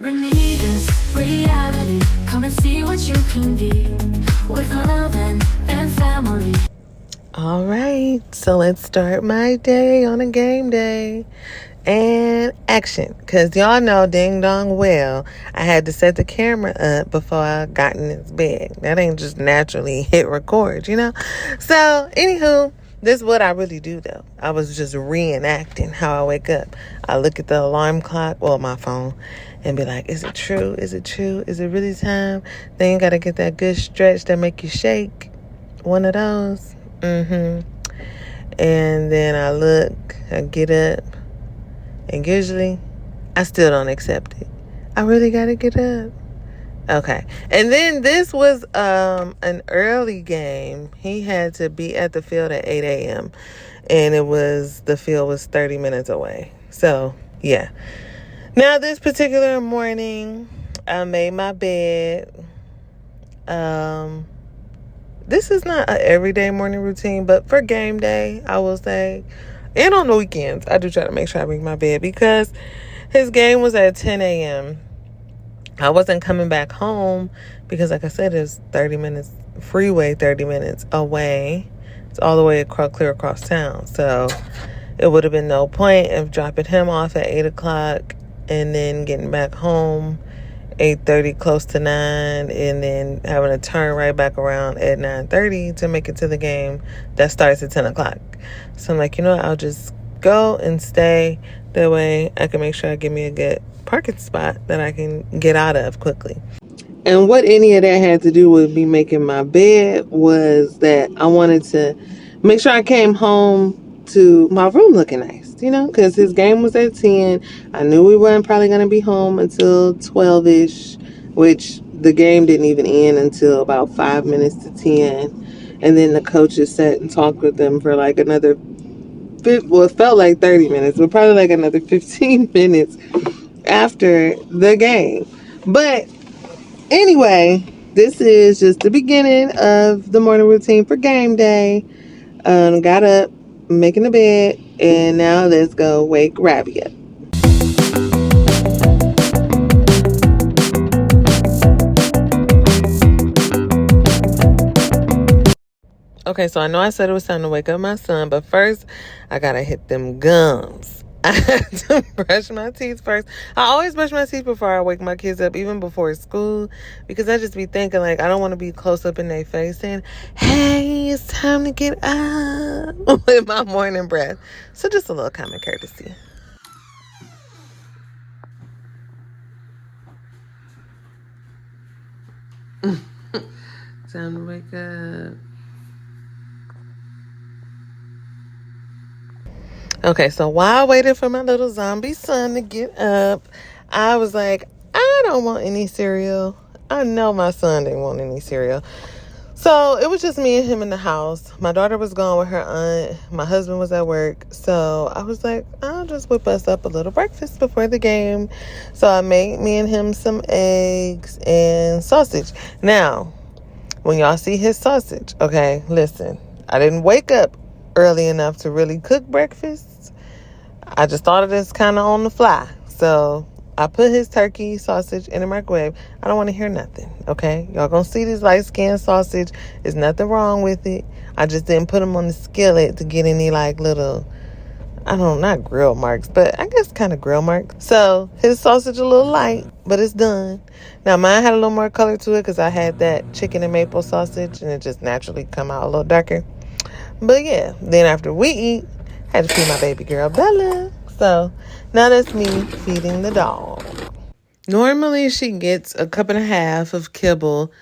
Reminiscence, reality, come and see what you can be with love and family. All right, so let's start my day on a game day. And action. Because y'all know ding dong well, I had to set the camera up before I got in this bed. That ain't just naturally hit record, you know? So, anywho, this is what I really do though. I was just reenacting how I wake up. I look at the alarm clock, well, my phone, and be like, is it true? Is it true? Is it really time? Then you gotta get that good stretch that make you shake. One of those. And then I look, I get up, and usually I still don't accept it. I really gotta get up. Okay. And then this was an early game. He had to be at the field at 8 a.m. And the field was 30 minutes away. So, yeah. Now, this particular morning, I made my bed. This is not an everyday morning routine, but for game day, I will say, and on the weekends, I do try to make sure I make my bed because his game was at 10 a.m. I wasn't coming back home because, like I said, it's 30 minutes, freeway 30 minutes away. It's all the way clear across town. So it would have been no point of dropping him off at 8 o'clock and then getting back home 8:30, close to 9, and then having to turn right back around at 9:30 to make it to the game that starts at 10 o'clock. So I'm like, you know what? I'll just go and stay. That way I can make sure I give me a good parking spot that I can get out of quickly. And what any of that had to do with me making my bed was that I wanted to make sure I came home to my room looking nice, because his game was at 10. I knew we weren't probably going to be home until 12-ish, which the game didn't even end until about 5 minutes to 10. And then the coaches sat and talked with them for like another, well, it felt like 30 minutes, but probably like another 15 minutes after the game. But anyway, this is just the beginning of the morning routine for game day. Got up, making the bed, and now let's go wake Rabbie up. Okay, so I know I said it was time to wake up my son, but first I gotta hit them gums. I had to brush my teeth first. I always brush my teeth before I wake my kids up, even before school, because I just be thinking, like, I don't want to be close up in their face saying, hey, it's time to get up with my morning breath. So just a little common courtesy. Time to wake up. Okay, so while I waited for my little zombie son to get up, I was like, I don't want any cereal. I know my son didn't want any cereal. So it was just me and him in the house. My daughter was gone with her aunt. My husband was at work. So I was like, I'll just whip us up a little breakfast before the game. So I made me and him some eggs and sausage. Now, when y'all see his sausage, okay, listen, I didn't wake up early enough to really cook breakfast. I just thought of this kind of on the fly. So I put his turkey sausage in the microwave. I don't want to hear nothing, okay? Y'all gonna see this light-skinned sausage. There's nothing wrong with it. I just didn't put them on the skillet to get any like little, I don't know, not grill marks, but I guess kind of grill marks. So his sausage a little light, but it's done. Now mine had a little more color to it because I had that chicken and maple sausage and it just naturally come out a little darker. But yeah, then after we eat, I had to feed my baby girl Bella. So now that's me feeding the dog. Normally she gets a cup and a half of kibble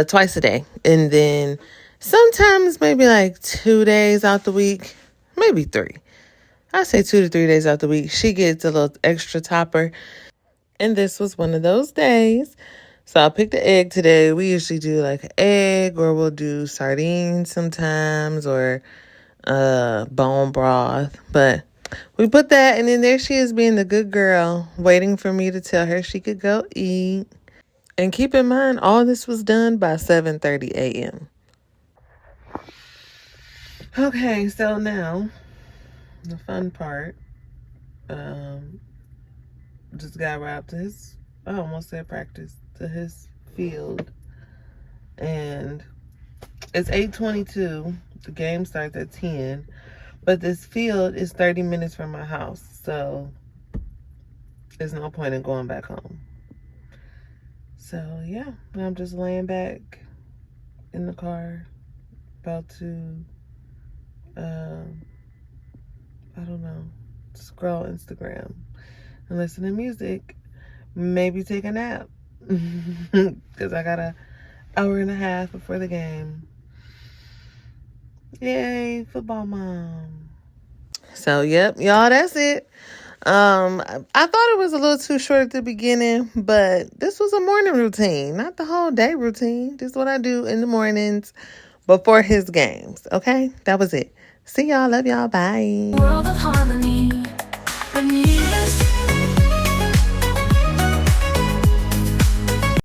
twice a day. And then sometimes maybe like 2 days out the week, maybe 3. I say 2 to 3 days out the week, she gets a little extra topper. And this was one of those days. So I picked the egg today. We usually do like an egg, or we'll do sardines sometimes, or bone broth. But we put that, and then there she is being the good girl, waiting for me to tell her she could go eat. And keep in mind, all this was done by 7:30 a.m. Okay, so now the fun part. Just got wrapped his I almost said practice, to his field. And it's 8:22. The game starts at 10. But this field is 30 minutes from my house. So there's no point in going back home. So yeah, I'm just laying back in the car, about to, I don't know, scroll Instagram and listen to music. Maybe take a nap. Because I got an hour and a half before the game. Yay, football mom. So, yep, y'all, that's it. I thought it was a little too short at the beginning, but this was a morning routine, not the whole day routine. This is what I do in the mornings before his games, okay? That was it. See y'all. Love y'all. Bye. World of harmony.